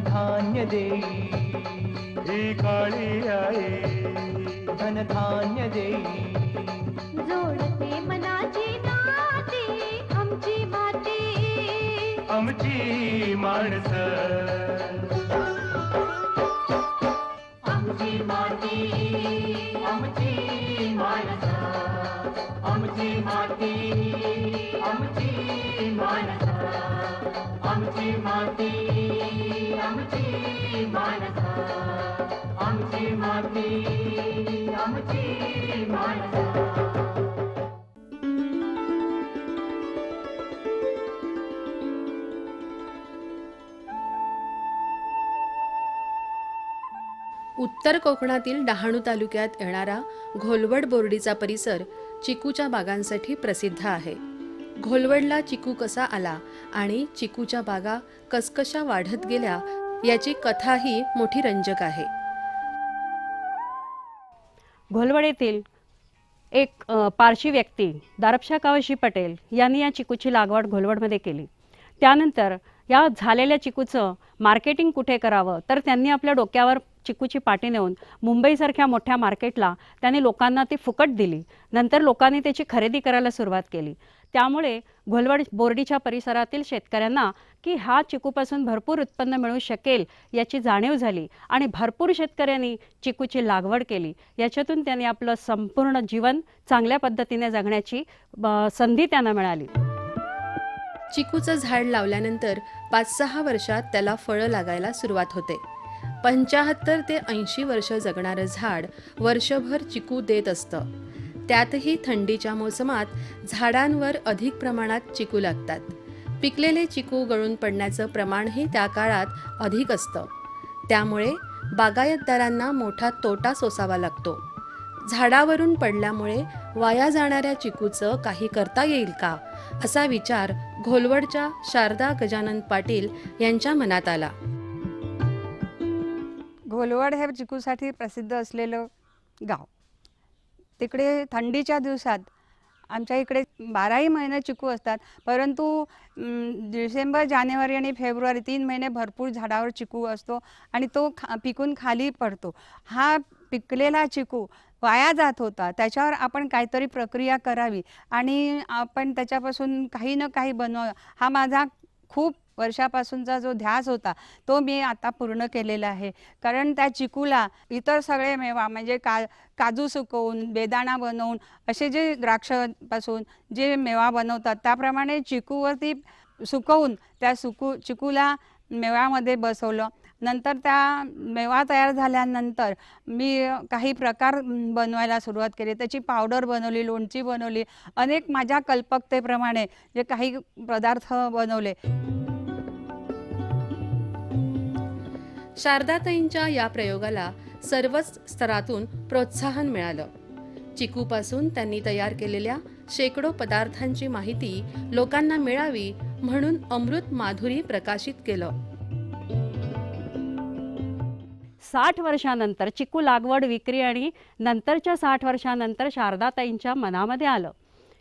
धनधान्य देई ही काळी आई धनधान्य देई जोडते मनाची नाती आमची माती आमची माणसं आमची माती आमची माणसं आमची माती आमची माणसं आमची माती आमची माणसं आमची माती आमची माणसं उत्तर कोकणातील डहाणू तालुक्यात येणारा घोलवड बोर्डीचा परिसर चिकूच्या बागांसाठी प्रसिद्ध आहे. घोलवडला चिकू कसा आला आणि चिकूच्या बागा कसकशा वाढत गेल्या याची कथाही मोठी रंजक आहे. घोलवड येथील एक पारशी व्यक्ती दारपशा कावशी पटेल यांनी या चिकूची लागवड घोलवडमध्ये केली. त्यानंतर या झालेल्या चिकूचं मार्केटिंग कुठे करावं तर त्यांनी आपल्या डोक्यावर चिकूची पाटी नेऊन मुंबईसारख्या मोठ्या मार्केटला त्यांनी लोकांना ती फुकट दिली. नंतर लोकांनी त्याची खरेदी करायला सुरुवात केली. त्यामुळे घोलवड बोर्डीच्या परिसरातील शेतकऱ्यांना की हा चिकूपासून भरपूर उत्पन्न मिळू शकेल याची जाणीव झाली आणि भरपूर शेतकऱ्यांनी चिकूची लागवड केली. याच्यातून त्यांनी आपलं संपूर्ण जीवन चांगल्या पद्धतीने जगण्याची संधी त्यांना मिळाली. चिकूचं झाड लावल्यानंतर 5-6 वर्षात त्याला फळं लागायला सुरुवात होते. 75 ते 80 वर्ष जगणारं झाड वर्षभर चिकू देत असतं. त्यातही थंडीच्या मोसमात झाडांवर अधिक प्रमाणात चिकू लागतात. पिकलेले चिकू गळून पडण्याचं प्रमाणही त्या काळात अधिक असतं. त्यामुळे बागायतदारांना मोठा तोटा सोसावा लागतो. झाडावरून पडल्यामुळे वाया जाणाऱ्या चिकूचं काही करता येईल का असा विचार घोलवडच्या शारदा गजानन पाटील यांच्या मनात आला. घोलवड हे चिकूसाठी प्रसिद्ध असलेलं गाव. तिकडे थंडीच्या दिवसात आमच्या इकडे 12ही महिने चिकू असतात, परंतु डिसेंबर, जानेवारी आणि फेब्रुवारी 3 महिने भरपूर झाडावर चिकू असतो आणि तो पिकून खाली पडतो. हा पिकलेला चिकू वाया जात होता. त्याच्यावर आपण काहीतरी प्रक्रिया करावी आणि आपण त्याच्यापासून काही ना काही बनवावं हा माझा खूप वर्षापासूनचा जो ध्यास होता तो मी आता पूर्ण केलेला आहे. कारण त्या चिकूला इतर सगळे मेवा म्हणजे काजू सुकवून, बेदाणा बनवून असे जे द्राक्षापासून जे मेवा बनवतात त्याप्रमाणे चिकूवरती सुकवून त्या चिकूला मेव्यामध्ये बसवलं. नंतर त्या मेवा तयार झाल्यानंतर मी काही प्रकार बनवायला सुरुवात केली. त्याची पावडर बनवली, लोणची बनवली, अनेक माझ्या कल्पकतेप्रमाणे जे काही पदार्थ बनवले. शारदाताईंच्या या प्रयोगाला सर्वच स्तरातून प्रोत्साहन मिळालं. चिकूपासून त्यांनी तयार केलेल्या शेकडो पदार्थांची माहिती लोकांना मिळावी म्हणून अमृत माधुरी प्रकाशित केलं. 60 वर्षानंतर चिकू लागवड, विक्री आणि नंतरच्या 60 वर्षानंतर शारदाताईंच्या मनामध्ये आलं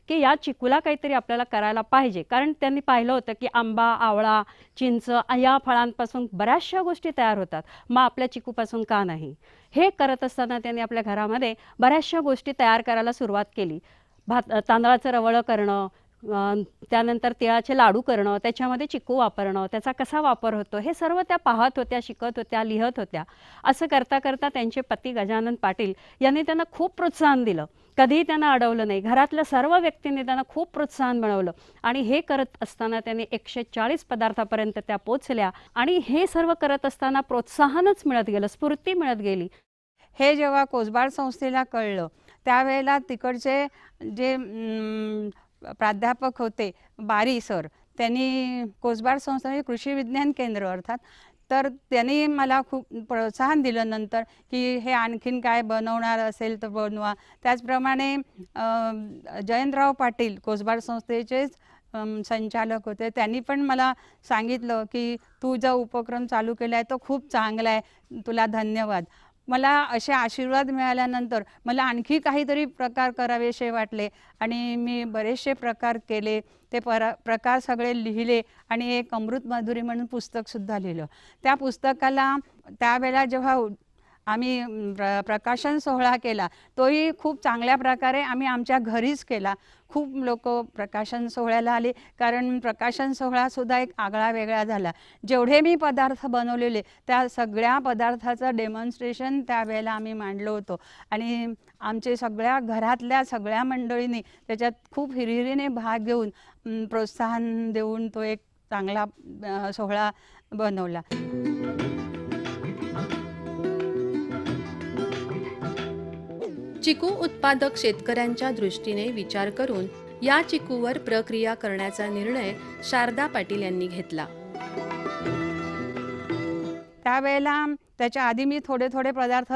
की या चिकूला काहीतरी आपल्याला करायला पाहिजे. कारण त्यांनी पाहिलं होतं की आंबा, आवळा, चिंच या फळांपासून बऱ्याचशा गोष्टी तयार होतात, मग आपल्या चिकूपासून का नाही. हे करत असताना त्यांनी आपल्या घरामध्ये बऱ्याचशा गोष्टी तयार करायला सुरुवात केली. तांदळाचं रवळं करणं, त्यानंतर तिळाचे लाडू करणं, त्याच्यामध्ये चिकू वापरणं, त्याचा कसा वापर होतो हे सर्व त्या पाहत होत्या, शिकत होत्या, लिहत होत्या. असं करता करता त्यांचे पती गजानन पाटील यांनी त्यांना खूप प्रोत्साहन दिलं. कधीही त्यांना अडवलं नाही. घरातल्या सर्व व्यक्तींनी त्यांना खूप प्रोत्साहन मिळवलं आणि हे करत असताना त्यांनी 140 पदार्थापर्यंत त्या पोचल्या आणि हे सर्व करत असताना प्रोत्साहनच मिळत गेलं, स्फूर्ती मिळत गेली. हे जेव्हा कोसबाड संस्थेला कळलं त्यावेळेला तिकडचे जे प्राध्यापक होते बारी सर, त्यांनी कोसबाड संस्था म्हणजे कृषी विज्ञान केंद्र अर्थात, तर त्यांनी मला खूप प्रोत्साहन दिलं नंतर की हे आणखीन काय बनवणार असेल तर बनवा. त्याचप्रमाणे जयंतराव पाटील कोसबाड संस्थेचेच संचालक होते, त्यांनी पण मला सांगितलं की तू जो उपक्रम चालू केला आहे तो खूप चांगला आहे, तुला धन्यवाद. मला असे आशीर्वाद मिळाल्यानंतर मला आणखी काहीतरी प्रकार करावेसे वाटले आणि मी बरेचसे प्रकार केले. ते प्रकार सगळे लिहिले आणि एक अमृत माधुरी म्हणून पुस्तकसुद्धा लिहिलं. त्या पुस्तकाला त्यावेळेला जेव्हा आम्ही प्रकाशन सोहळा केला, तोही खूप चांगल्या प्रकारे आम्ही आमच्या घरीच केला. खूप लोक प्रकाशन सोहळ्याला आले, कारण प्रकाशन सोहळासुद्धा एक आगळा वेगळा झाला. जेवढे मी पदार्थ बनवलेले त्या सगळ्या पदार्थाचं डेमॉन्स्ट्रेशन त्यावेळेला आम्ही मांडलं होतं आणि आमचे सगळ्या घरातल्या सगळ्या मंडळींनी त्याच्यात खूप हिरिरीने भाग घेऊन प्रोत्साहन देऊन तो एक चांगला सोहळा बनवला. चिकू उत्पादक शेतकऱ्यांच्या दृष्टीने विचार करून या चिकूवर प्रक्रिया करण्याचा निर्णय शारदा पाटील यांनी घेतला. त्यावेळेला त्याच्या आधी मी थोडे थोडे पदार्थ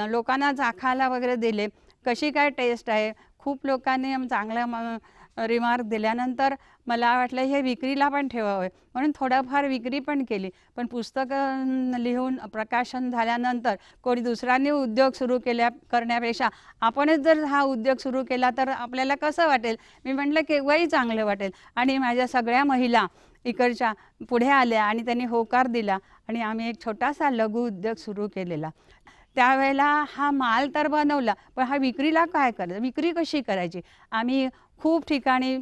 लोकांना चाखायला वगैरे दिले, कशी काय टेस्ट आहे. खूप लोकांनी चांगला रिमार्क दिल्यानंतर मला वाटलं हे विक्रीला पण ठेवावे, म्हणून थोडंफार विक्री पण केली. पण पुस्तकं लिहून प्रकाशन झाल्यानंतर कोणी दुसऱ्यांनी उद्योग सुरू करण्यापेक्षा आपणच जर हा उद्योग सुरू केला तर आपल्याला कसं वाटेल. मी म्हटलं केव्हाही चांगलं वाटेल. आणि माझ्या सगळ्या महिला इकडच्या पुढे आल्या आणि त्यांनी होकार दिला आणि आम्ही एक छोटासा लघु उद्योग सुरू केलेला. त्यावेळेला हा माल तर बनवला, पण हा विक्रीला काय करायचं, विक्री कशी करायची. आम्ही खूप ठिकाणी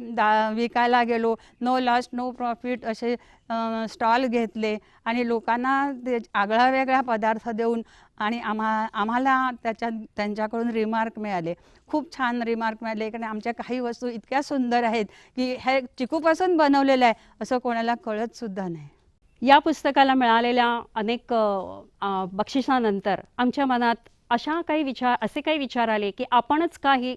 विकायला गेलो. नो लॉस नो प्रॉफिट असे स्टॉल घेतले आणि लोकांना ते आगळा वेगळा पदार्थ देऊन आणि आम्हाला त्यांच्याकडून रिमार्क मिळाले. खूप छान रिमार्क मिळाले, कारण आमच्या काही वस्तू इतक्या सुंदर आहेत की हे चिकूपासून बनवलेलं आहे असं कोणाला कळतसुद्धा नाही. या पुस्तकाला मिळालेल्या अनेक बक्षिसानंतर आमच्या मनात असे काही विचार आले की आपणच काही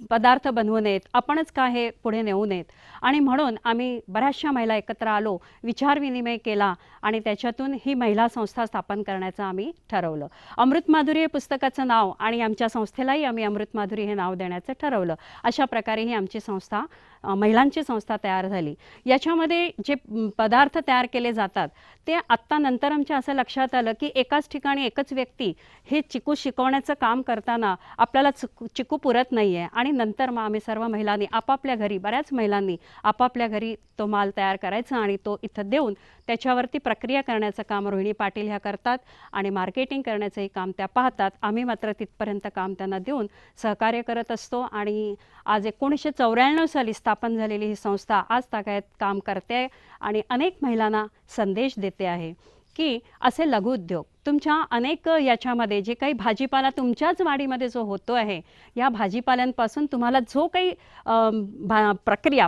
पदार्थ बनवू नयेत, आपणच का हे पुढे नेऊ नयेत. आणि म्हणून आम्ही बऱ्याचशा महिला एकत्र आलो, विचारविनिमय केला आणि त्याच्यातून ही महिला संस्था स्थापन करण्याचं आम्ही ठरवलं. अमृत माधुरी हे पुस्तकाचं नाव आणि आमच्या संस्थेलाही आम्ही अमृत माधुरी हे नाव देण्याचं ठरवलं. अशा प्रकारे ही आमची संस्था, महिलांची संस्था तयार झाली. याच्यामध्ये जे पदार्थ तयार केले जातात ते आत्ता नंतर आमच्या असं लक्षात आलं की एकाच ठिकाणी एकच व्यक्ती हे चिकू शिकवण्याचं काम करताना आपल्याला चिकू पुरत नाही आहे. आणि नंतर मग आम्ही सर्व महिलांनी आपापल्या घरी, बऱ्याच महिलांनी आपापल्या घरी तो माल तयार करायचा आणि तो इथं देऊन त्याच्यावरती प्रक्रिया करण्याचं काम रोहिणी पाटील ह्या करतात आणि मार्केटिंग करण्याचंही काम त्या पाहतात. आम्ही मात्र तिथपर्यंत काम त्यांना देऊन सहकार्य करत असतो. आणि आज 1994 साली स्थापन झालेली ही संस्था आज तागायत काम करते आणि अनेक महिलांना संदेश देते आहे की असे लघुउद्योग तुमच्या अनेक याच्यामध्ये जे काही भाजीपाला तुमच्याच वाडीमध्ये जो होतो आहे, या भाजीपाल्यांपासून तुम्हाला जो काही प्रक्रिया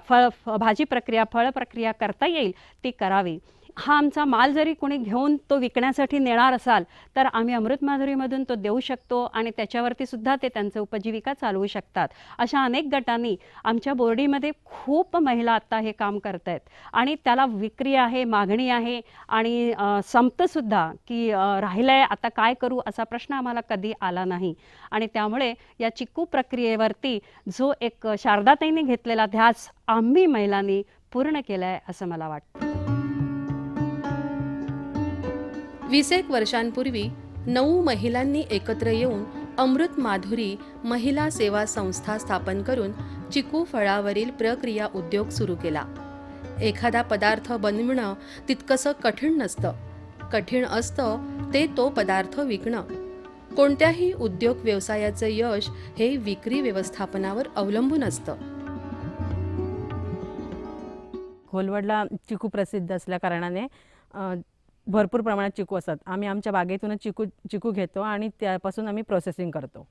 भाजी प्रक्रिया, फळ प्रक्रिया करता येईल ती करावी. हा आमचा माल जरी कोणी घेऊन तो विकण्यासाठी नेणार असाल तर आम्ही अमृत माधुरीमधून तो देऊ शकतो आणि त्याच्यावरती सुद्धा ते त्यांचं उपजीविका चालवू शकतात. अशा अनेक गटांनी आमच्या बोर्डीमध्ये खूप महिला आत्ता हे काम करत आहेत आणि त्याला विक्री आहे, मागणी आहे आणि संपतंसुद्धा की राहिलं आहे आता काय करू असा प्रश्न आम्हाला कधी आला नाही. आणि त्यामुळे या चिकू प्रक्रियेवरती जो एक शारदाताईंनी घेतलेला ध्यास आम्ही महिलांनी पूर्ण केला आहे असं मला वाटतं. 20 वर्षांपूर्वी 9 महिलांनी एकत्र येऊन अमृत माधुरी महिला सेवा संस्था स्थापन करून चिकू फळावरील प्रक्रिया उद्योग सुरू केला. एखादा पदार्थ बनविणं तितकंसं कठीण नसतं. कठीण असतं ते तो पदार्थ विकणं. कोणत्याही उद्योग व्यवसायाचं यश हे विक्री व्यवस्थापनावर अवलंबून असतं. खोलवडला चिकू प्रसिद्ध असल्या कारणाने भरपूर प्रमाणात चिकू असतात. आम्ही आमच्या बागेतूनच चिकू घेतो आणि त्यापासून आम्ही प्रोसेसिंग करतो.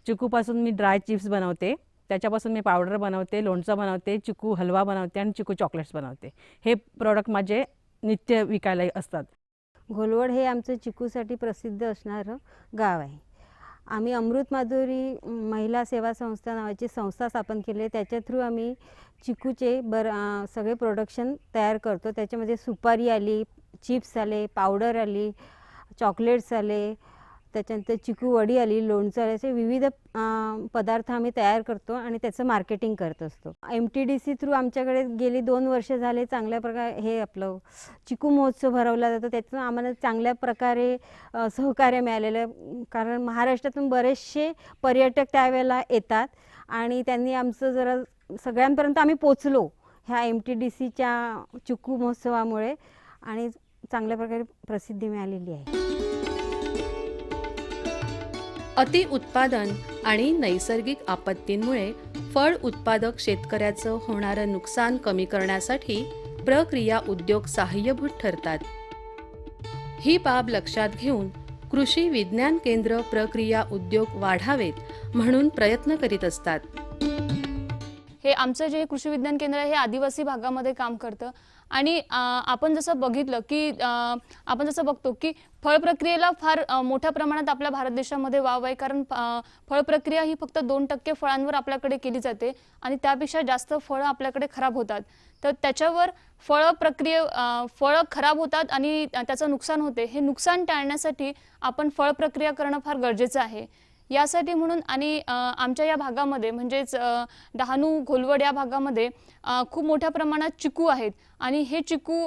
चिकूपासून मी ड्राय चिप्स बनवते, त्याच्यापासून मी पावडर बनवते, लोणचं बनवते, चिकू हलवा बनवते आणि चिकू चॉकलेट्स बनवते. हे प्रोडक्ट माझे नित्य विकायला असतात. घोलवड हे आमचं चिकूसाठी प्रसिद्ध असणारं गाव आहे. आम्ही अमृत माधुरी महिला सेवा संस्था नावाची संस्था स्थापन केली आहे. त्याच्या थ्रू आम्ही चिकूचे सगळे प्रोडक्शन तयार करतो. त्याच्यामध्ये सुपारी आली, चिप्स आले, पावडर आली, चॉकलेट्स आले, त्याच्यानंतर चिकू वडी आली, लोणचं आलं, असे विविध पदार्थ आम्ही तयार करतो आणि त्याचं मार्केटिंग करत असतो. MTDC थ्रू आमच्याकडे गेली 2 वर्ष झाले चांगल्या प्रकारे हे आपलं चिकू महोत्सव भरवला जातो. त्यातून आम्हाला चांगल्या प्रकारे सहकार्य मिळालेलं आहे. कारण महाराष्ट्रातून बरेचसे पर्यटक त्यावेळेला येतात आणि त्यांनी आमचं जरा सगळ्यांपर्यंत आम्ही पोचलो ह्या MTDCच्या चिकू महोत्सवामुळे आणि चांगल्या प्रकारे प्रसिद्धी मिळालेली आहे. अति उत्पादन आणि नैसर्गिक आपत्तींमुळे फळ उत्पादक शेतकऱ्याचं होणारं नुकसान कमी करण्यासाठी प्रक्रिया उद्योग सहाय्यभूत ठरतात. ही बाब लक्षात घेऊन कृषी विज्ञान केंद्र प्रक्रिया उद्योग वाढावेत म्हणून प्रयत्न करीत असतात. हे आमचं जे कृषी विज्ञान केंद्र आहे हे आदिवासी भागामध्ये काम करतं आणि आपण जसं बघितलं की आपण जसं बघतो की फळ प्रक्रियेला फार मोठ्या प्रमाणात आपल्या भारत देशामध्ये वाव आहे. कारण फळ प्रक्रिया ही फक्त 2% फळांवर आपल्याकडे केली जाते आणि त्यापेक्षा जास्त फळं आपल्याकडे खराब होतात. तर त्याच्यावर फळं खराब होतात आणि त्याचं नुकसान होते. हे नुकसान टाळण्यासाठी आपण फळ प्रक्रिया करणं फार गरजेचं आहे. यासाठी म्हणून आणि आमच्या या भागामध्ये म्हणजेच डहाणू घोलवड या भागामध्ये खूप मोठ्या प्रमाणात चिकू आहेत आणि हे चिकू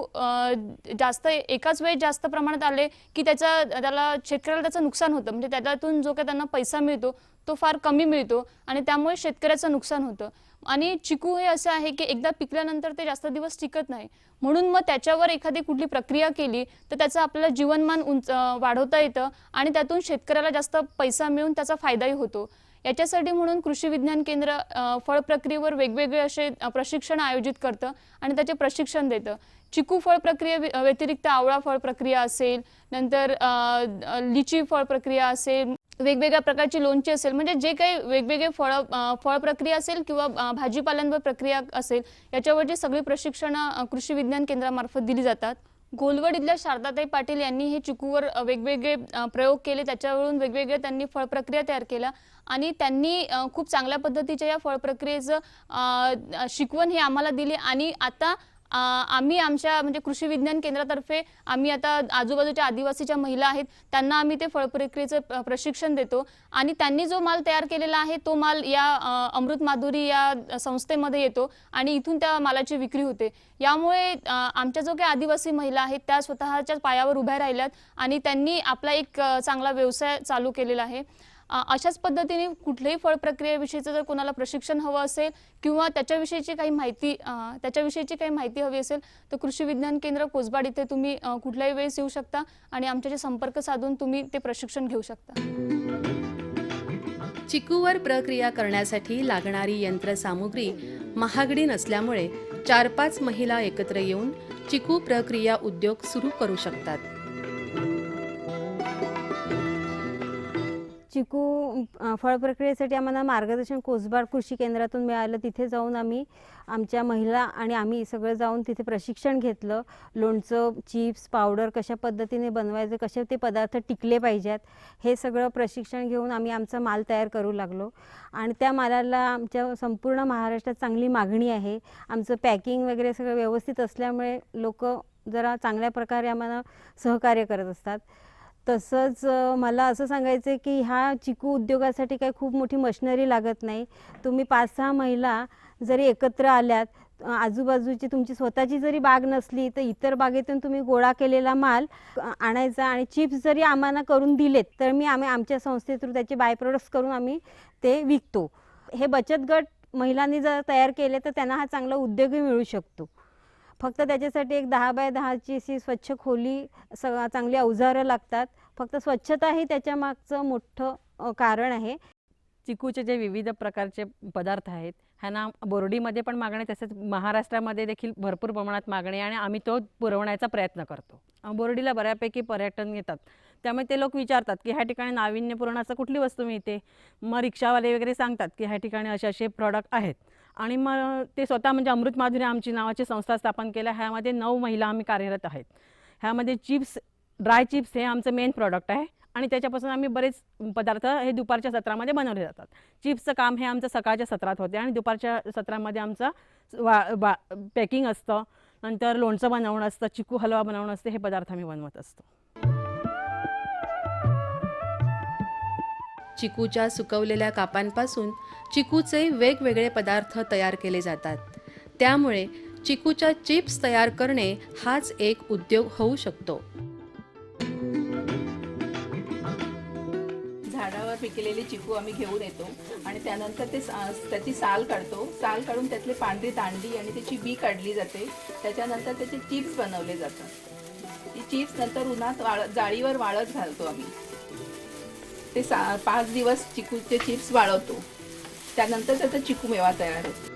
जास्त एकाच वेळी जास्त प्रमाणात आले की त्याला शेतकऱ्याला त्याचं नुकसान होतं. म्हणजे त्याच्यातून जो काही त्यांना पैसा मिळतो तो फार कमी मिळतो आणि त्यामुळे शेतकऱ्याचं नुकसान होतं. आणि चिकू हे असं आहे की एकदा पिकल्यानंतर ते जास्त दिवस टिकत नाही. म्हणून मग त्याच्यावर एखादी कुठली प्रक्रिया केली तर त्याचं आपल्याला जीवनमान वाढवता येतं आणि त्यातून शेतकऱ्याला जास्त पैसा मिळून त्याचा फायदाही होतो. याच्यासाठी म्हणून कृषी विज्ञान केंद्र फळ प्रक्रियेवर वेगवेगळे असे प्रशिक्षण आयोजित करतं आणि त्याचे प्रशिक्षण देतं. चिकू फळ प्रक्रिये व्यतिरिक्त आवळा फळ प्रक्रिया असेल, नंतर लिची फळ प्रक्रिया असेल, वेगवेगळ्या प्रकारची लोणची असेल, म्हणजे जे काही वेगवेगळे फळ प्रक्रिया असेल किंवा भाजीपाल्यांवर प्रक्रिया असेल याच्यावरची सगळी प्रशिक्षणं कृषी विज्ञान केंद्रामार्फत दिली जातात. घोलवड इथल्या शारदाताई पाटील यांनी हे चिकूवर वेगवेगळे प्रयोग केले. त्याच्यावरून वेगवेगळे त्यांनी फळ प्रक्रिया तयार केल्या आणि त्यांनी खूप चांगल्या पद्धतीच्या या फळ प्रक्रियेचं शिकवण ही आम्हाला दिली आणि आता आम्ही आमच्या म्हणजे कृषी विज्ञान केंद्रातर्फे आम्ही आता आजूबाजूच्या आदिवासीच्या महिला आहेत त्यांना आम्ही ते फळ प्रक्रियेचं प्रशिक्षण देतो आणि त्यांनी जो माल तयार केलेला आहे तो माल या अमृत माधुरी या संस्थेमध्ये येतो आणि इथून त्या मालाची विक्री होते. यामुळे आमच्या जो काही आदिवासी महिला आहेत त्या स्वतःच्या पायावर उभ्या राहिल्यात आणि त्यांनी आपला एक चांगला व्यवसाय चालू केलेला आहे. अशाच पद्धतीने कुठल्याही फळ प्रक्रियेविषयीचं जर कोणाला प्रशिक्षण हवं असेल किंवा त्याच्याविषयीची काही माहिती हवी असेल तर कृषी विज्ञान केंद्र कोसबाड इथे तुम्ही कुठल्याही वेळेस येऊ शकता आणि आमच्याशी संपर्क साधून तुम्ही ते प्रशिक्षण घेऊ शकता. चिकूवर प्रक्रिया करण्यासाठी लागणारी यंत्रसामुग्री महागडी नसल्यामुळे 4-5 महिला एकत्र येऊन चिकू प्रक्रिया उद्योग सुरू करू शकतात. चिकू फळ प्रक्रियेसाठी आम्हाला मार्गदर्शन कोसबाड कृषी केंद्रातून मिळालं. तिथे जाऊन आम्ही आमच्या महिला आणि आम्ही सगळं जाऊन तिथे प्रशिक्षण घेतलं. लोणचं, चिप्स, पावडर कशा पद्धतीने बनवायचं, कसे ते पदार्थ टिकले पाहिजेत हे सगळं प्रशिक्षण घेऊन आम्ही आमचा माल तयार करू लागलो आणि त्या मालाला आमच्या संपूर्ण महाराष्ट्रात चांगली मागणी आहे. आमचं पॅकिंग वगैरे सगळं व्यवस्थित असल्यामुळे लोक जरा चांगल्या प्रकारे आम्हाला सहकार्य करत असतात. तसंच मला असं सांगायचं आहे की ह्या चिकू उद्योगासाठी काही खूप मोठी मशिनरी लागत नाही. तुम्ही 5-6 महिला जरी एकत्र आल्यात, आजूबाजूची तुमची स्वतःची जरी बाग नसली तर इतर बागेतून तुम्ही गोळा केलेला माल आणायचा आणि चिप्स जरी आम्हाला करून दिलेत तर आम्ही आमच्या संस्थेतून त्याचे बाय प्रोडक्ट्स करून आम्ही ते विकतो. हे बचत गट महिलांनी जर तयार केले तर त्यांना हा चांगला उद्योगही मिळू शकतो. फक्त त्याच्यासाठी एक 10 बाय 10ची अशी स्वच्छ खोली, चांगली अवजारं लागतात. फक्त स्वच्छता ही त्याच्या मागचं मोठं कारण आहे. चिकूचे जे विविध प्रकारचे पदार्थ आहेत ह्यांना बोर्डीमध्ये पण मागणी, तसेच महाराष्ट्रामध्ये देखील भरपूर प्रमाणात मागणी आणि आम्ही तो पुरवण्याचा प्रयत्न करतो. बोर्डीला बऱ्यापैकी पर्यटन येतात त्यामुळे ते लोक विचारतात की ह्या ठिकाणी नाविन्यपूर्ण असं कुठली वस्तू मिळते. मग रिक्षावाले वगैरे सांगतात की ह्या ठिकाणी असे प्रॉडक्ट आहेत आणि मग ते स्वतः म्हणजे अमृत माधुरी आमची नावाची संस्था स्थापन केल्या. ह्यामध्ये 9 महिला आम्ही कार्यरत आहेत. ह्यामध्ये चिप्स, ड्राय चिप्स हे आमचं मेन प्रॉडक्ट आहे आणि त्याच्यापासून आम्ही बरेच पदार्थ हे दुपारच्या सत्रामध्ये बनवले जातात. चिप्सचं काम हे आमचं सकाळच्या सत्रात होते आणि दुपारच्या सत्रामध्ये आमचं पॅकिंग असतं, नंतर लोणचं बनवणं असतं, चिकू हलवा बनवणं असतं, हे पदार्थ आम्ही बनवत असतो. चिकूच्या सुकवलेल्या कापांपासून चिकूचे वेगवेगळे पदार्थ तयार केले जातात. त्यामुळे चिकूच्या चिप्स तयार करणे हाच एक उद्योग होऊ शकतो. झाडावर पिकलेले चिकू आम्ही घेऊन येतो आणि त्यानंतर त्याची साल काढतो. साल काढून त्यातली पांढरी दांडी आणि त्याची बी काढली जाते. त्याच्यानंतर त्याचे चिप्स बनवले जातात. ती चिप्स नंतर उन्हात जाळीवर वाळत घालतो आम्ही. ते 5 दिवस चिकूचे चिप्स वाळवतो. त्यानंतर त्याचा चिकू मेवा तयार होतो.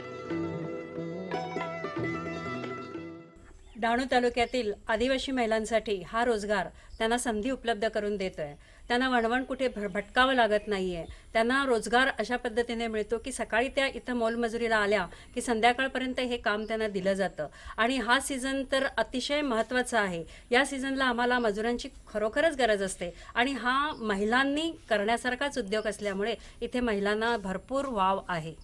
डहाणू तालुक्यातील आदिवासी महिलांसाठी हा रोजगार त्यांना संधी उपलब्ध करून देतो आहे. त्यांना वणवण कुठे भटकावं लागत नाही आहे. त्यांना रोजगार अशा पद्धतीने मिळतो की सकाळी त्या इथं मोलमजुरीला आल्या की संध्याकाळपर्यंत हे काम त्यांना दिलं जातं. आणि हा सीझन तर अतिशय महत्त्वाचा आहे. या सीझनला आम्हाला मजुरांची खरोखरच गरज असते आणि हा महिलांनी करण्यासारखाच उद्योग असल्यामुळे इथे महिलांना भरपूर वाव आहे.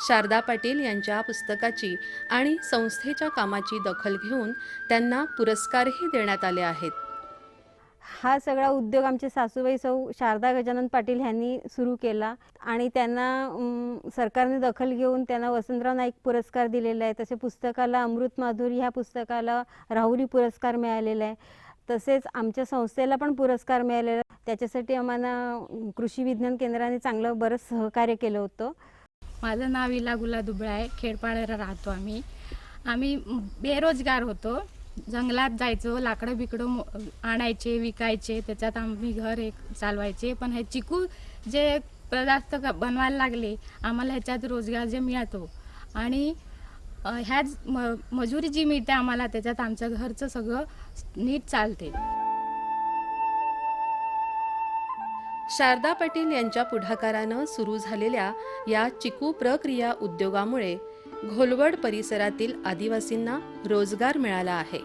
शारदा पाटील यांच्या पुस्तकाची आणि संस्थेच्या कामाची दखल घेऊन त्यांना पुरस्कारही देण्यात आले आहेत. हा सगळा उद्योग आमचे सासूबाई सौ शारदा गजानन पाटील यांनी सुरू केला आणि त्यांना सरकारने दखल घेऊन त्यांना वसंतराव नाईक पुरस्कार दिलेला आहे. तसे पुस्तकाला अमृत माधुरी ह्या पुस्तकाला राहुरी पुरस्कार मिळालेला आहे. तसेच आमच्या संस्थेला पण पुरस्कार मिळालेला. त्याच्यासाठी आम्हाला कृषी विज्ञान केंद्राने चांगलं बरंच सहकार्य केलं होतं. माझं नाव इला गुला दुबळे आहे. खेडपाड्याला राहतो आम्ही बेरोजगार होतो. जंगलात जायचो, लाकडं बिकडं आणायचे, विकायचे, त्याच्यात आम्ही घर एक चालवायचे. पण हे चिकू जे पदार्थ बनवायला लागले आम्हाला ह्याच्यात रोजगार जे मिळतो आणि ह्याच मजुरी जी मिळते आम्हाला त्याच्यात आमचं घरचं सगळं नीट चालते. शारदा पाटील यांच्या पुढाकारानं सुरू झालेल्या या चिकू प्रक्रिया उद्योगामुळे घोलवड परिसरातील आदिवासींना रोजगार मिळाला आहे.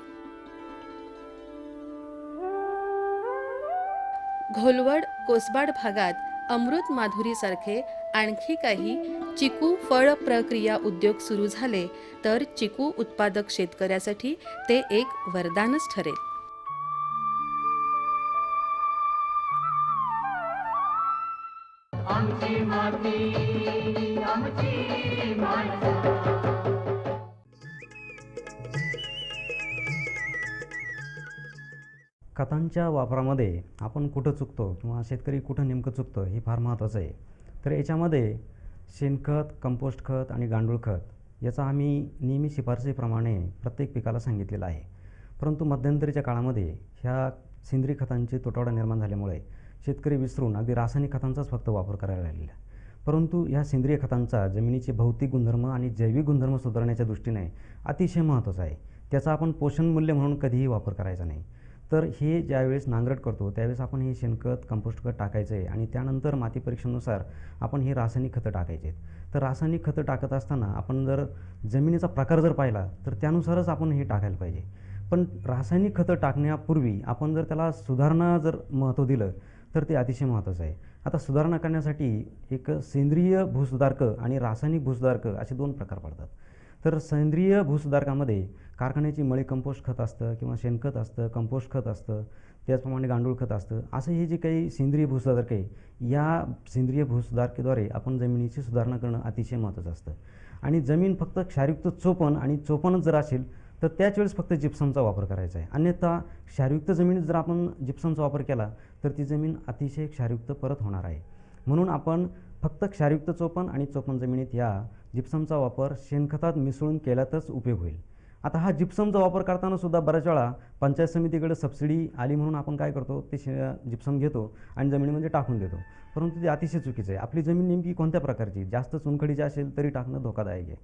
घोलवड कोसबाड भागात अमृत माधुरीसारखे आणखी काही चिकू फळ प्रक्रिया उद्योग सुरू झाले तर चिकू उत्पादक शेतकऱ्यासाठी ते एक वरदानच ठरेल. आमची माती आमची माणसं. खतांच्या वापरामध्ये आपण कुठं चुकतो किंवा शेतकरी कुठं नेमकं चुकतो हे फार महत्त्वाचं आहे. तर याच्यामध्ये शेणखत, कंपोस्ट खत आणि गांडूळ खत याचा आम्ही नेहमी शिफारसीप्रमाणे प्रत्येक पिकाला सांगितलेलं आहे. परंतु मध्यंतरीच्या काळामध्ये ह्या सेंद्रिय खतांची तुटवडा निर्माण झाल्यामुळे शेतकरी विसरून अगदी रासायनिक खतांचाच फक्त वापर करायला लागलेला. परंतु ह्या सेंद्रिय खतांचा जमिनीचे भौतिक गुणधर्म आणि जैविक गुणधर्म सुधारण्याच्या दृष्टीने अतिशय महत्त्वाचा आहे. त्याचा आपण पोषण मूल्य म्हणून कधीही वापर करायचा नाही. तर हे ज्यावेळेस नांगरट करतो त्यावेळेस आपण हे शेणखत, कंपोस्ट खत टाकायचं आहे आणि त्यानंतर माती परीक्षणानुसार आपण ही रासायनिक खतं टाकायची आहेत. तर रासायनिक खतं टाकत असताना आपण जर जमिनीचा प्रकार जर पाहिला तर त्यानुसारच आपण हे टाकायला पाहिजे. पण रासायनिक खतं टाकण्यापूर्वी आपण जर त्याला सुधारणा जर महत्त्व दिलं तर ते अतिशय महत्त्वाचं आहे. आता सुधारणा करण्यासाठी एक सेंद्रिय भूसुधारकं आणि रासायनिक भूसुधारकं असे 2 प्रकार पडतात. तर सेंद्रिय भूसुधारकामध्ये कारखान्याची मळी कंपोस्ट खत असतं किंवा शेणखत असतं, कंपोस्ट खत असतं, त्याचप्रमाणे गांडूळ खत असतं. असं हे जे काही सेंद्रिय भूसुधारक आहे या सेंद्रिय भूसुधारकेद्वारे आपण जमिनीची सुधारणा करणं अतिशय महत्त्वाचं असतं. आणि जमीन फक्त क्षारयुक्त चोपण आणि चोपणच जर असेल तर त्याच वेळेस फक्त जिप्समचा वापर करायचा आहे. अन्यथा क्षारयुक्त जमिनीत जर आपण जिप्समचा वापर केला तर ती जमीन अतिशय क्षारयुक्त परत होणार आहे. म्हणून आपण फक्त क्षारयुक्त चोपण आणि चोपण जमिनीत या जिप्समचा वापर शेणखतात मिसळून केल्यातच उपयोग होईल. आता हा जिप्समचा वापर करताना सुद्धा बऱ्याच वेळा पंचायत समितीकडे सबसिडी आली म्हणून आपण काय करतो ते जिप्सम घेतो आणि जमिनीमध्ये टाकून देतो. परंतु ते अतिशय चुकीचं आहे. आपली जमीन नेमकी कोणत्या प्रकारची, जास्त चुनखडीची असेल तरी टाकणं धोकादायक आहे,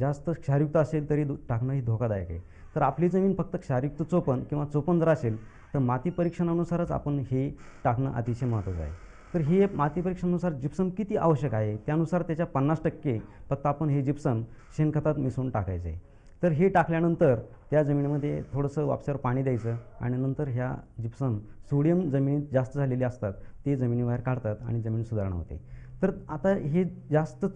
जास्त क्षारयुक्त असेल तरी टाकणं ही धोकादायक आहे. तर आपली जमीन फक्त क्षारयुक्त चोपण किंवा चोपण जर असेल तर माती परीक्षणानुसारच आपण हे टाकणं अतिशय महत्त्वाचं आहे. तर हे माती परीक्षणानुसार जिप्सम किती आवश्यक आहे त्यानुसार त्याच्या 50% फक्त आपण हे जिप्सम शेणखतात मिसळून टाकायचं आहे. तर हे टाकल्यानंतर त्या जमिनीमध्ये थोडंसं वापसावर पाणी द्यायचं आणि नंतर ह्या जिप्सम सोडियम जमिनीत जास्त झालेले असतात ते जमिनीबाहेर काढतात आणि जमीन सुधारणा होते. तर आता हे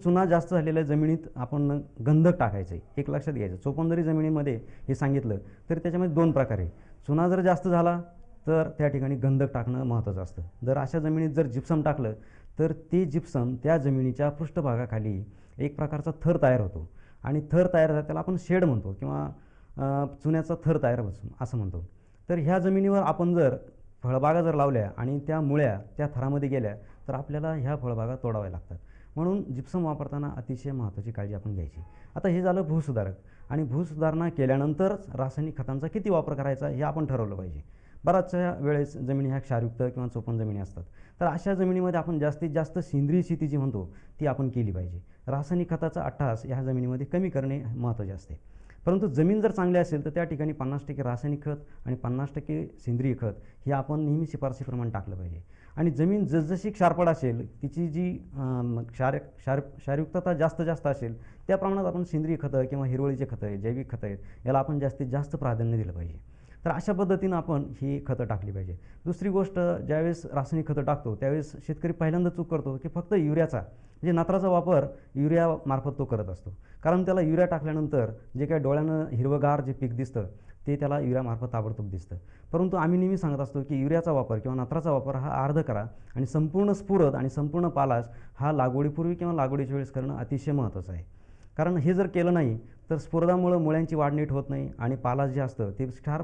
चुना जास्त झालेल्या जमिनीत आपण गंधक टाकायचं आहे. एक लक्षात घ्यायचं, चोपण जरी जमिनीमध्ये हे सांगितलं तर त्याच्यामध्ये 2 प्रकार आहे. चुना जर जास्त झाला तर त्या ठिकाणी गंधक टाकणं महत्त्वाचं असतं. जर अशा जमिनीत जर जिप्सम टाकलं तर ते जिप्सम त्या जमिनीच्या पृष्ठभागाखाली एक प्रकारचा थर तयार होतो आणि थर तयार झाला त्याला आपण शेड म्हणतो किंवा चुन्याचा थर तयार होतो असं म्हणतो. तर ह्या जमिनीवर आपण जर फळबागा जर लावल्या आणि त्या मुळ्या त्या थरामध्ये गेल्या तर आपल्याला ह्या फळबागा तोडाव्या लागतात. म्हणून जिप्सम वापरताना अतिशय महत्त्वाची काळजी आपण घ्यायची. आता हे झालं भूसुधारक, आणि भूसुधारणा केल्यानंतरच रासायनिक खतांचा किती वापर करायचा हे आपण ठरवलं पाहिजे. बऱ्याचशा वेळेस जमिनी ह्या क्षारयुक्त किंवा चोपण जमिनी असतात, तर अशा जमिनीमध्ये आपण जास्तीत जास्त सेंद्रिय शेती जी म्हणतो ती आपण केली पाहिजे. रासायनिक खताचा अट्टहास ह्या जमिनीमध्ये कमी करणे महत्त्वाचे असते. परंतु जमीन जर चांगली असेल तर त्या ठिकाणी 50% रासायनिक खत आणि 50% सेंद्रिय खत हे आपण नेहमी शिफारशीप्रमाणे टाकलं पाहिजे. आणि जमीन जसजशी क्षारपड असेल, तिची जी क्षारयुक्तता जास्त असेल त्या प्रमाणात आपण सेंद्रिय खतं किंवा हिरवळीचे खतं आहेत, जैविक खतं आहेत, याला आपण जास्तीत जास्त प्राधान्य दिलं पाहिजे. तर अशा पद्धतीनं आपण ही खतं टाकली पाहिजे. दुसरी गोष्ट, ज्यावेळेस रासायनिक खतं टाकतो त्यावेळेस शेतकरी पहिल्यांदा चूक करतो की फक्त युरियाचा म्हणजे नत्राचा वापर युरियामार्फत तो करत असतो. कारण त्याला युरिया टाकल्यानंतर जे काही डोळ्यानं हिरवंगार जे पीक दिसतं ते त्याला युरियामार्फत ताबडतोब दिसतं. परंतु आम्ही नेहमी सांगत असतो की युरियाचा वापर किंवा नत्राचा वापर हा अर्ध करा आणि संपूर्ण स्फुरद आणि संपूर्ण पालाश हा लागवडीपूर्वी किंवा लागवडीच्या वेळेस करणं अतिशय महत्त्वाचं आहे. कारण हे जर केलं नाही तर स्फुरदामुळं मुळ्यांची वाढ नीट होत नाही आणि पालाश जे असतं ते क्षार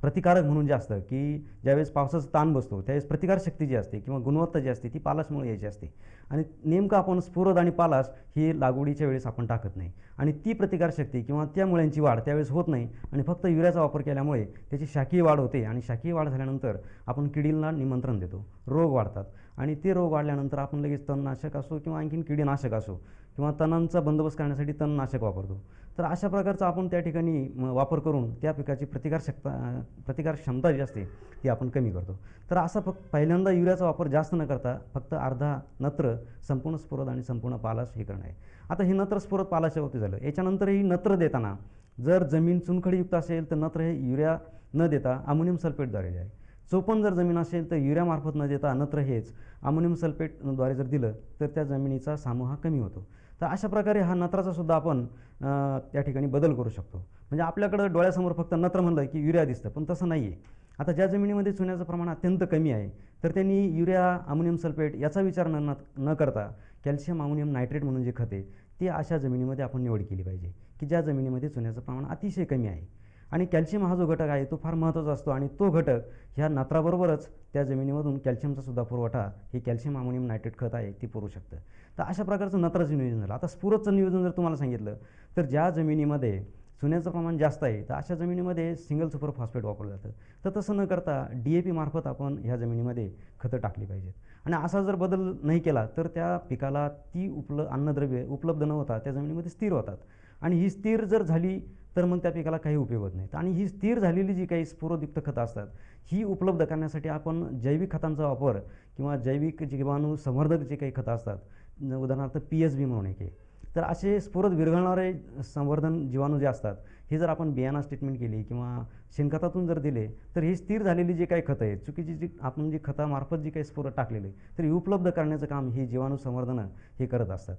प्रतिकारक म्हणून जे असतं की ज्यावेळेस पावसाचा ताण बसतो त्यावेळेस प्रतिकारशक्ती जी असते किंवा गुणवत्ता जी असते ती पालाशमुळे यायची असते. आणि नेमकं आपण स्फुरद आणि पालाश ही लागवडीच्या वेळेस आपण टाकत नाही आणि ती प्रतिकारशक्ती किंवा त्या मुळ्यांची वाढ त्यावेळेस होत नाही आणि फक्त युरियाचा वापर केल्यामुळे त्याची शाखीय वाढ होते आणि शाखीय वाढ झाल्यानंतर आपण किडींना निमंत्रण देतो, रोग वाढतात आणि ते रोग वाढल्यानंतर आपण लगेच तणनाशक असो किंवा आणखीन किडीनाशक असो किंवा तणांचा बंदोबस्त करण्यासाठी तणनाशक वापरतो. तर अशा प्रकारचा आपण त्या ठिकाणी वापर करून त्या पिकाची प्रतिकार क्षमता जी असते ती आपण कमी करतो. तर असा पहिल्यांदा युरियाचा वापर जास्त न करता फक्त अर्धा नत्र, संपूर्ण स्फुरद आणि संपूर्ण पालाश हे करणं आहे. आता हे नत्र स्फुरद पालाशच्या बाबतीत झालं. याच्यानंतरही नत्र देताना जर जमीन चुनखडीयुक्त असेल तर नत्र हे युरिया न देता अमोनियम सल्फेटद्वारे द्यावे. चोपण जर जमीन असेल तर युरियामार्फत न देता नत्र हेच अमोनियम सल्फेटद्वारे जर दिलं तर त्या जमिनीचा सामूह कमी होतो. तर अशा प्रकारे हा नत्राचा सुद्धा आपण त्या ठिकाणी बदल करू शकतो. म्हणजे आपल्याकडं डोळ्यासमोर फक्त नत्र म्हणलं की युरिया दिसतं, पण तसं नाही आहे. आता ज्या जमिनीमध्ये चुन्याचं प्रमाण अत्यंत कमी आहे तर त्यांनी युरिया, अमोनियम सल्फेट याचा विचार न करता कॅल्शियम अमोनियम नायट्रेट म्हणून जे खते ते अशा जमिनीमध्ये आपण निवड केली पाहिजे की ज्या जमिनीमध्ये चुन्याचं प्रमाण अतिशय कमी आहे. आणि कॅल्शियम हा जो घटक आहे तो फार महत्त्वाचा असतो आणि तो घटक ह्या नत्राबरोबरच त्या जमिनीमधून कॅल्शियमचा सुद्धा पुरवठा हे कॅल्शियम अमोनियम नायट्रेट खत आहे ते पुरवू शकतं. तर अशा प्रकारचं नत्राचं नियोजन झालं. आता स्फुरदचं नियोजन जर तुम्हाला सांगितलं तर ज्या जमिनीमध्ये चुन्याचं प्रमाण जास्त आहे तर अशा जमिनीमध्ये सिंगल सुपर फॉस्फेट वापरलं जातं. तर तसं न करता DAP मार्फत आपण ह्या जमिनीमध्ये खतं टाकली पाहिजेत. आणि असा जर बदल नाही केला तर त्या पिकाला ती अन्नद्रव्ये उपलब्ध न होता त्या जमिनीमध्ये स्थिर होतात आणि ही स्थिर जर झाली तर मग त्या पिकाला काही उपयोग होत नाही. आणि ही स्थिर झालेली जी काही स्फुरदयुक्त खतं असतात ही उपलब्ध करण्यासाठी आपण जैविक खतांचा वापर किंवा जैविक जीवाणू संवर्धक जे काही खतं असतात, उदाहरणार्थ PSB म्हणून एक आहे, तर असे स्फुरद विरघळणारे संवर्धन जीवाणू जे असतात हे जर आपण बियाणा ट्रीटमेंट केली किंवा शेणखतातून जर दिले तर ही स्थिर झालेली जे काही खतं आहेत, चुकीची जी आपण जी खतामार्फत जी काही स्फुरद टाकलेली तर ही उपलब्ध करण्याचं काम ही जीवाणू संवर्धनं हे करत असतात.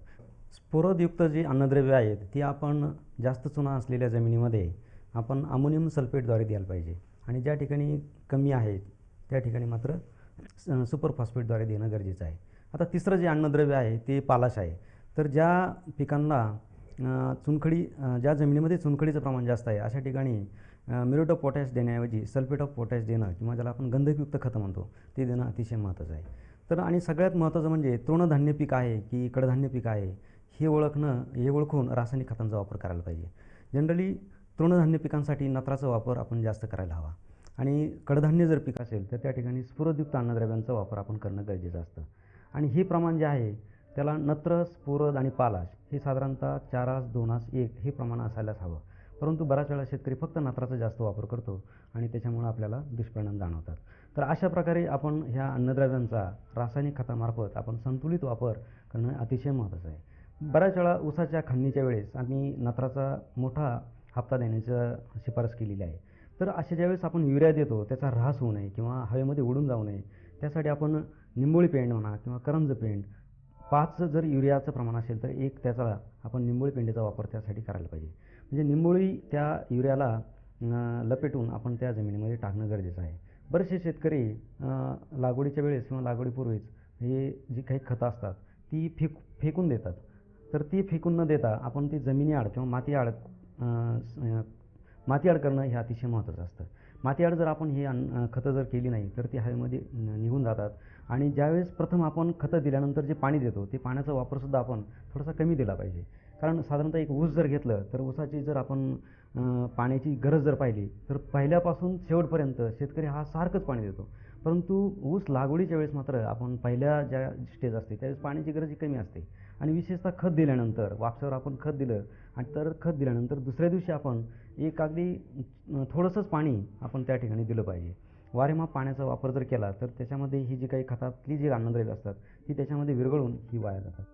स्फुरदयुक्त जी अन्नद्रव्ये आहेत ती आपण जास्त चुना असलेल्या जमिनीमध्ये आपण अमोनियम सल्फेटद्वारे द्यायला पाहिजे आणि ज्या ठिकाणी कमी आहे त्या ठिकाणी मात्र सुपर फॉस्फेटद्वारे देणं गरजेचं आहे. आता तिसरं जे अन्नद्रव्य आहे ते पालाश आहे. तर ज्या पिकांना ज्या जमिनीमध्ये चुनखडीचं प्रमाण जास्त आहे अशा ठिकाणी म्युरेट ऑफ पोटॅश देण्याऐवजी सल्फेट ऑफ पोटॅश देणं किंवा ज्याला आपण गंधकयुक्त खतं म्हणतो ते देणं अतिशय महत्त्वाचं आहे. तर आणि सगळ्यात महत्त्वाचं म्हणजे तृणधान्य पीक आहे की कडधान्य पीक आहे हे ओळखून रासायनिक खतांचा वापर करायला पाहिजे. जनरली तृणधान्य पिकांसाठी नत्राचा वापर आपण जास्त करायला हवा आणि कडधान्य जर पीक असेल तर त्या ठिकाणी स्फुरदयुक्त अन्नद्रव्यांचा वापर आपण करणं गरजेचं असतं. आणि हे प्रमाण जे आहे त्याला नत्र, स्फुरद आणि पालाश हे साधारणतः 4:2:1 हे प्रमाण असायलाच हवं. परंतु बऱ्याच वेळा शेतकरी फक्त नत्राचा जास्त वापर करतो आणि त्याच्यामुळे आपल्याला दुष्परिणाम जाणवतात. तर अशा प्रकारे आपण ह्या अन्नद्रव्यांचा रासायनिक खतामार्फत आपण संतुलित वापर करणं अतिशय महत्त्वाचं आहे. बऱ्याच वेळा ऊसाच्या खंडणीच्या वेळेस आम्ही नत्राचा मोठा हप्ता देण्याचं शिफारस केलेली आहे. तर अशा ज्यावेळेस आपण युरिया देतो त्याचा ऱ्हास होऊ नये किंवा हवेमध्ये उडून जाऊ नये त्यासाठी आपण निंबोळी पेंड म्हणा किंवा करंज पेंड 5 जर युरियाचं प्रमाण असेल तर 1 त्याचा आपण निंबोळी पेंडीचा वापर त्यासाठी करायला पाहिजे. म्हणजे निंबोळी त्या युरियाला लपेटून आपण त्या जमिनीमध्ये टाकणं गरजेचं आहे. बरेचसे शेतकरी लागवडीच्या वेळेस किंवा लागवडीपूर्वीच हे जी काही खतं असतात ती फेकून देतात. तर ती फेकून न देता आपण ती जमिनीआड किंवा मातीआड करणं हे अतिशय महत्त्वाचं असतं. मातीआड जर आपण ही खतं जर केली नाही तर ती हवेमध्ये निघून जातात आणि ज्यावेळेस प्रथम आपण खतं दिल्यानंतर जे पाणी देतो ते पाण्याचा वापरसुद्धा आपण थोडासा कमी दिला पाहिजे. कारण साधारणतः एक ऊस जर घेतलं तर ऊसाची जर आपण पाण्याची गरज जर पाहिली तर पहिल्यापासून शेवटपर्यंत शेतकरी हा सारखंच पाणी देतो. परंतु ऊस लागवडीच्या वेळेस मात्र आपण पहिल्या ज्या स्टेज असते त्यावेळेस पाण्याची गरज ही कमी असते आणि विशेषतः खत दिल्यानंतर वापसावर आपण खत दिलं आणि तर खत दिल्यानंतर दुसऱ्या दिवशी आपण एक अगदी थोडंसंच पाणी आपण त्या ठिकाणी दिलं पाहिजे. वारेमाप पाण्याचा वापर जर केला तर त्याच्यामध्ये ही जी काही खतातली जी अन्नद्रव्ये असतात ती त्याच्यामध्ये विरघळून ही वाया जातात.